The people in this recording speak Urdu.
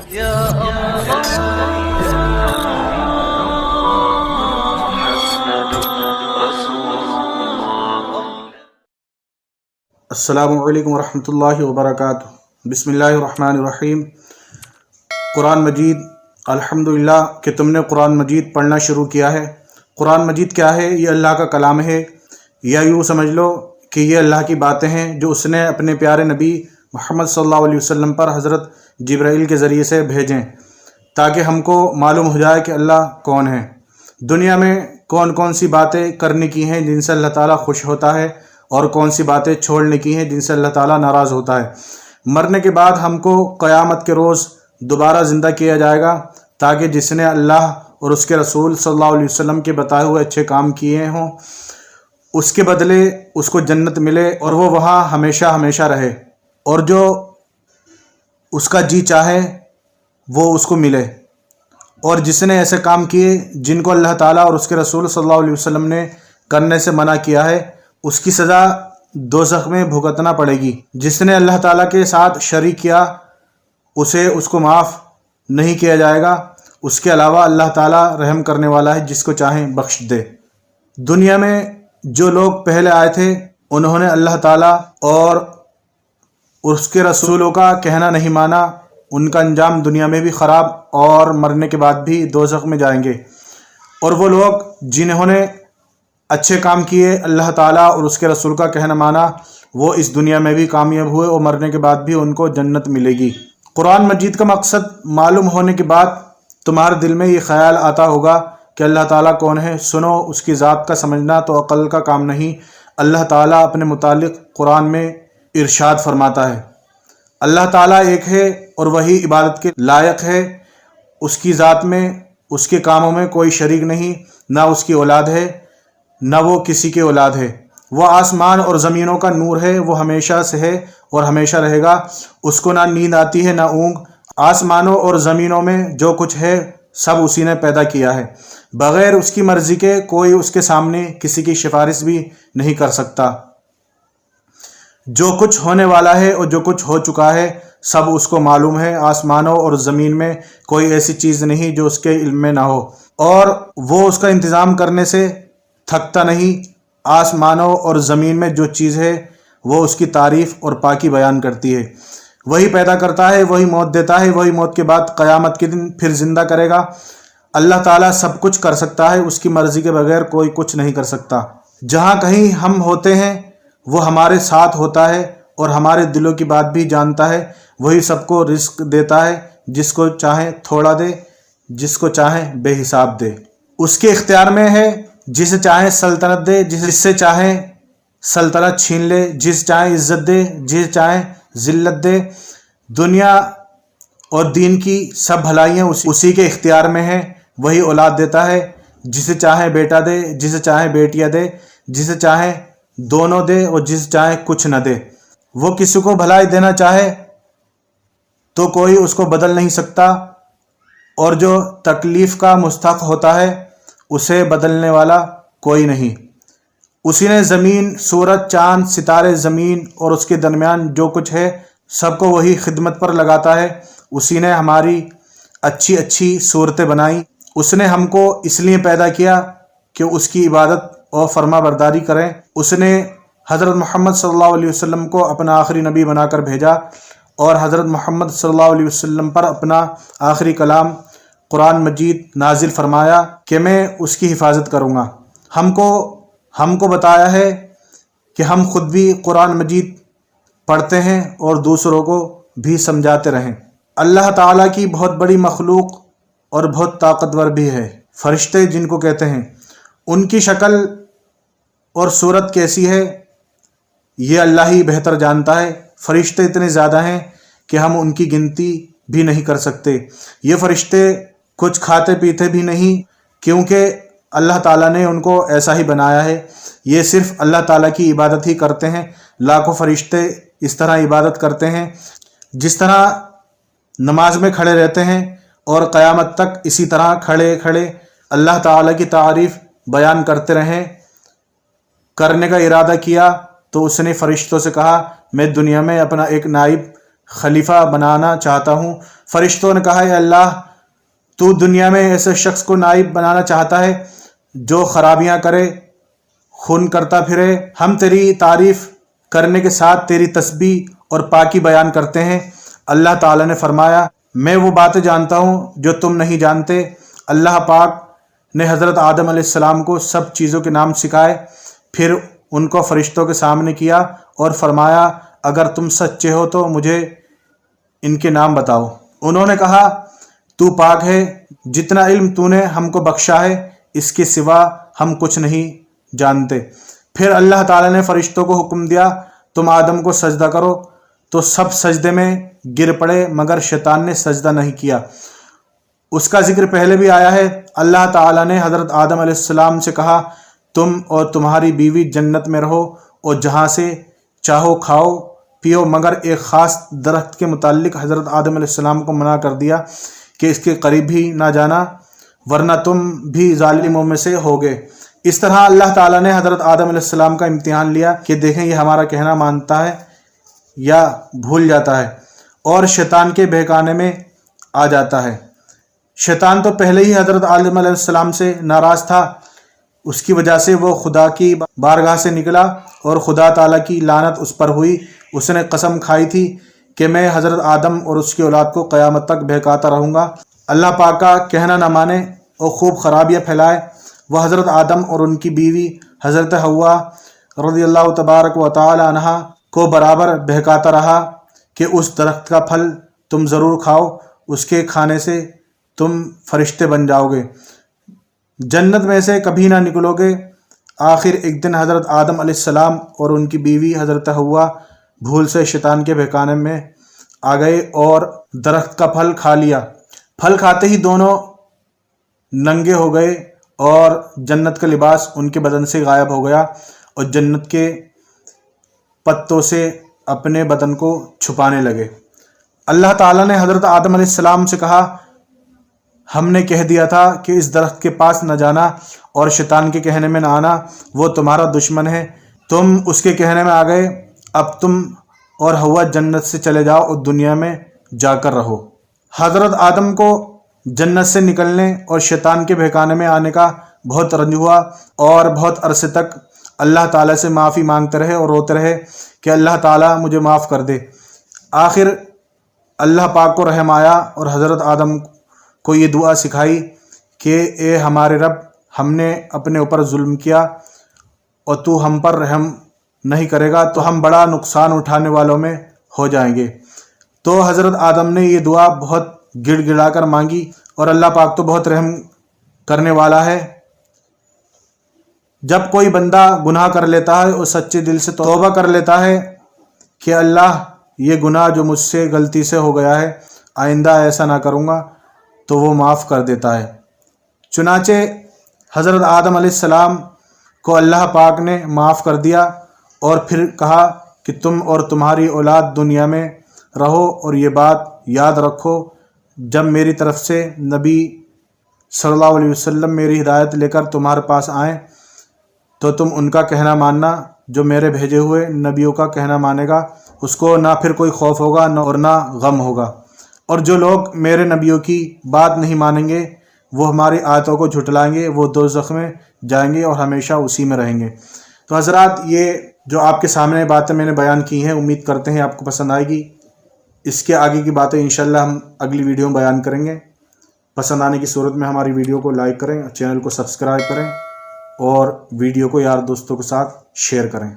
السلام علیکم ورحمۃ اللہ وبرکاتہ۔ بسم اللہ الرحمن الرحیم۔ قرآن مجید، الحمدللہ کہ تم نے قرآن مجید پڑھنا شروع کیا ہے۔ قرآن مجید کیا ہے؟ یہ اللہ کا کلام ہے، یا یوں سمجھ لو کہ یہ اللہ کی باتیں ہیں جو اس نے اپنے پیارے نبی محمد صلی اللہ علیہ وسلم پر حضرت جبرائیل کے ذریعے سے بھیجیں، تاکہ ہم کو معلوم ہو جائے کہ اللہ کون ہے، دنیا میں کون کون سی باتیں کرنے کی ہیں جن سے اللہ تعالیٰ خوش ہوتا ہے، اور کون سی باتیں چھوڑنے کی ہیں جن سے اللہ تعالیٰ ناراض ہوتا ہے۔ مرنے کے بعد ہم کو قیامت کے روز دوبارہ زندہ کیا جائے گا، تاکہ جس نے اللہ اور اس کے رسول صلی اللہ علیہ وسلم کے بتائے ہوئے اچھے کام کیے ہوں، اس کے بدلے اس کو جنت ملے اور وہ وہاں ہمیشہ ہمیشہ رہے، اور جو اس کا جی چاہے وہ اس کو ملے۔ اور جس نے ایسے کام کیے جن کو اللہ تعالیٰ اور اس کے رسول صلی اللہ علیہ وسلم نے کرنے سے منع کیا ہے، اس کی سزا دوزخ میں بھگتنا پڑے گی۔ جس نے اللہ تعالیٰ کے ساتھ شریک کیا اس کو معاف نہیں کیا جائے گا۔ اس کے علاوہ اللہ تعالیٰ رحم کرنے والا ہے، جس کو چاہیں بخش دے۔ دنیا میں جو لوگ پہلے آئے تھے انہوں نے اللہ تعالیٰ اور اس کے رسولوں کا کہنا نہیں مانا، ان کا انجام دنیا میں بھی خراب اور مرنے کے بعد بھی دوزخ میں جائیں گے۔ اور وہ لوگ جنہوں نے اچھے کام کیے، اللہ تعالیٰ اور اس کے رسول کا کہنا مانا، وہ اس دنیا میں بھی کامیاب ہوئے اور مرنے کے بعد بھی ان کو جنت ملے گی۔ قرآن مجید کا مقصد معلوم ہونے کے بعد تمہارے دل میں یہ خیال آتا ہوگا کہ اللہ تعالیٰ کون ہے۔ سنو، اس کی ذات کا سمجھنا تو عقل کا کام نہیں۔ اللہ تعالیٰ اپنے متعلق قرآن میں ارشاد فرماتا ہے، اللہ تعالیٰ ایک ہے اور وہی عبادت کے لائق ہے۔ اس کی ذات میں، اس کے کاموں میں کوئی شریک نہیں، نہ اس کی اولاد ہے نہ وہ کسی کی اولاد ہے۔ وہ آسمان اور زمینوں کا نور ہے، وہ ہمیشہ سے ہے اور ہمیشہ رہے گا۔ اس کو نہ نیند آتی ہے نہ اونگ۔ آسمانوں اور زمینوں میں جو کچھ ہے سب اسی نے پیدا کیا ہے۔ بغیر اس کی مرضی کے کوئی اس کے سامنے کسی کی سفارش بھی نہیں کر سکتا۔ جو کچھ ہونے والا ہے اور جو کچھ ہو چکا ہے سب اس کو معلوم ہے۔ آسمانوں اور زمین میں کوئی ایسی چیز نہیں جو اس کے علم میں نہ ہو، اور وہ اس کا انتظام کرنے سے تھکتا نہیں۔ آسمانوں اور زمین میں جو چیز ہے وہ اس کی تعریف اور پاکی بیان کرتی ہے۔ وہی پیدا کرتا ہے، وہی موت دیتا ہے، وہی موت کے بعد قیامت کے دن پھر زندہ کرے گا۔ اللہ تعالیٰ سب کچھ کر سکتا ہے، اس کی مرضی کے بغیر کوئی کچھ نہیں کر سکتا۔ جہاں کہیں ہم ہوتے ہیں وہ ہمارے ساتھ ہوتا ہے اور ہمارے دلوں کی بات بھی جانتا ہے۔ وہی سب کو رزق دیتا ہے، جس کو چاہے تھوڑا دے، جس کو چاہے بے حساب دے۔ اس کے اختیار میں ہے، جسے چاہے سلطنت دے، جس سے چاہے سلطنت چھین لے، جس چاہے عزت دے، جس چاہے ذلت دے۔ دنیا اور دین کی سب بھلائیاں اسی کے اختیار میں ہیں۔ وہی اولاد دیتا ہے، جسے چاہے بیٹا دے، جسے چاہے بیٹیاں دے، جسے چاہے دونوں دے اور جسے چاہے کچھ نہ دے۔ وہ کسی کو بھلائی دینا چاہے تو کوئی اس کو بدل نہیں سکتا، اور جو تکلیف کا مستحق ہوتا ہے اسے بدلنے والا کوئی نہیں۔ اسی نے زمین، سورج، چاند، ستارے، زمین اور اس کے درمیان جو کچھ ہے سب کو وہی خدمت پر لگاتا ہے۔ اسی نے ہماری اچھی اچھی صورتیں بنائی۔ اس نے ہم کو اس لیے پیدا کیا کہ اس کی عبادت اور فرما برداری کریں۔ اس نے حضرت محمد صلی اللہ علیہ وسلم کو اپنا آخری نبی بنا کر بھیجا، اور حضرت محمد صلی اللہ علیہ وسلم پر اپنا آخری کلام قرآن مجید نازل فرمایا کہ میں اس کی حفاظت کروں گا۔ ہم کو بتایا ہے کہ ہم خود بھی قرآن مجید پڑھتے ہیں اور دوسروں کو بھی سمجھاتے رہیں۔ اللہ تعالیٰ کی بہت بڑی مخلوق اور بہت طاقتور بھی ہے۔ فرشتے جن کو کہتے ہیں، ان کی شکل اور صورت کیسی ہے یہ اللہ ہی بہتر جانتا ہے۔ فرشتے اتنے زیادہ ہیں کہ ہم ان کی گنتی بھی نہیں کر سکتے۔ یہ فرشتے کچھ کھاتے پیتے بھی نہیں، کیونکہ اللہ تعالیٰ نے ان کو ایسا ہی بنایا ہے۔ یہ صرف اللہ تعالیٰ کی عبادت ہی کرتے ہیں۔ لاکھوں فرشتے اس طرح عبادت کرتے ہیں جس طرح نماز میں کھڑے رہتے ہیں، اور قیامت تک اسی طرح کھڑے کھڑے اللہ تعالیٰ کی تعریف بیان کرتے رہیں۔ کرنے کا ارادہ کیا تو اس نے فرشتوں سے کہا، میں دنیا میں اپنا ایک نائب خلیفہ بنانا چاہتا ہوں۔ فرشتوں نے کہا، اے اللہ، تو دنیا میں ایسے شخص کو نائب بنانا چاہتا ہے جو خرابیاں کرے، خون کرتا پھرے۔ ہم تیری تعریف کرنے کے ساتھ تیری تسبیح اور پاکی بیان کرتے ہیں۔ اللہ تعالیٰ نے فرمایا، میں وہ باتیں جانتا ہوں جو تم نہیں جانتے۔ اللہ پاک نے حضرت آدم علیہ السلام کو سب چیزوں کے نام سکھائے، پھر ان کو فرشتوں کے سامنے کیا اور فرمایا، اگر تم سچے ہو تو مجھے ان کے نام بتاؤ۔ انہوں نے کہا، تو پاک ہے، جتنا علم تو نے ہم کو بخشا ہے اس کے سوا ہم کچھ نہیں جانتے۔ پھر اللہ تعالیٰ نے فرشتوں کو حکم دیا، تم آدم کو سجدہ کرو، تو سب سجدے میں گر پڑے مگر شیطان نے سجدہ نہیں کیا۔ اس کا ذکر پہلے بھی آیا ہے۔ اللہ تعالیٰ نے حضرت آدم علیہ السلام سے کہا، تم اور تمہاری بیوی جنت میں رہو اور جہاں سے چاہو کھاؤ پیو، مگر ایک خاص درخت کے متعلق حضرت آدم علیہ السلام کو منع کر دیا کہ اس کے قریب بھی نہ جانا ورنہ تم بھی ظالموں میں سے ہوگے۔ اس طرح اللہ تعالیٰ نے حضرت آدم علیہ السلام کا امتحان لیا کہ دیکھیں یہ ہمارا کہنا مانتا ہے یا بھول جاتا ہے، اور شیطان کے بہکانے میں آ جاتا ہے۔ شیطان تو پہلے ہی حضرت آدم علیہ السلام سے ناراض تھا، اس کی وجہ سے وہ خدا کی بارگاہ سے نکلا اور خدا تعالیٰ کی لعنت اس پر ہوئی۔ اس نے قسم کھائی تھی کہ میں حضرت آدم اور اس کی اولاد کو قیامت تک بہکاتا رہوں گا۔ اللہ پاک کا کہنا نہ مانے اور خوب خرابیاں پھیلائے۔ وہ حضرت آدم اور ان کی بیوی حضرت حوا رضی اللہ تبارک و تعالی عنہا کو برابر بہکاتا رہا کہ اس درخت کا پھل تم ضرور کھاؤ، اس کے کھانے سے تم فرشتے بن جاؤ گے، جنت میں سے کبھی نہ نکلو گے۔ آخر ایک دن حضرت آدم علیہ السلام اور ان کی بیوی حضرت حوا بھول سے شیطان کے بہکانے میں آ گئے اور درخت کا پھل کھا لیا۔ پھل کھاتے ہی دونوں ننگے ہو گئے اور جنت کا لباس ان کے بدن سے غائب ہو گیا اور جنت کے پتوں سے اپنے بدن کو چھپانے لگے۔ اللہ تعالیٰ نے حضرت آدم علیہ السلام سے کہا، ہم نے کہہ دیا تھا کہ اس درخت کے پاس نہ جانا اور شیطان کے کہنے میں نہ آنا، وہ تمہارا دشمن ہے، تم اس کے کہنے میں آ گئے، اب تم اور حوا جنت سے چلے جاؤ اور دنیا میں جا کر رہو۔ حضرت آدم کو جنت سے نکلنے اور شیطان کے بہکانے میں آنے کا بہت رنج ہوا اور بہت عرصے تک اللہ تعالیٰ سے معافی مانگتے رہے اور روتے رہے کہ اللہ تعالیٰ مجھے معاف کر دے۔ آخر اللہ پاک کو رحم آیا اور حضرت آدم کو یہ دعا سکھائی کہ اے ہمارے رب، ہم نے اپنے اوپر ظلم کیا اور تو ہم پر رحم نہیں کرے گا تو ہم بڑا نقصان اٹھانے والوں میں ہو جائیں گے۔ تو حضرت آدم نے یہ دعا بہت گڑ گڑا کر مانگی اور اللہ پاک تو بہت رحم کرنے والا ہے۔ جب کوئی بندہ گناہ کر لیتا ہے اور سچے دل سے توبہ کر لیتا ہے کہ اللہ یہ گناہ جو مجھ سے غلطی سے ہو گیا ہے آئندہ ایسا نہ کروں گا، تو وہ معاف کر دیتا ہے۔ چنانچہ حضرت آدم علیہ السلام کو اللہ پاک نے معاف کر دیا اور پھر کہا کہ تم اور تمہاری اولاد دنیا میں رہو اور یہ بات یاد رکھو، جب میری طرف سے نبی صلی اللہ علیہ وسلم میری ہدایت لے کر تمہارے پاس آئیں تو تم ان کا کہنا ماننا، جو میرے بھیجے ہوئے نبیوں کا کہنا مانے گا اس کو نہ پھر کوئی خوف ہوگا اور نہ غم ہوگا، اور جو لوگ میرے نبیوں کی بات نہیں مانیں گے وہ ہماری آیتوں کو جھٹلائیں گے، وہ دوزخ میں جائیں گے اور ہمیشہ اسی میں رہیں گے۔ تو حضرات، یہ جو آپ کے سامنے باتیں میں نے بیان کی ہیں، امید کرتے ہیں آپ کو پسند آئے گی۔ اس کے آگے کی باتیں انشاءاللہ ہم اگلی ویڈیو میں بیان کریں گے۔ پسند آنے کی صورت میں ہماری ویڈیو کو لائک کریں، چینل کو سبسکرائب کریں اور ویڈیو کو یار دوستوں کے ساتھ شیئر کریں۔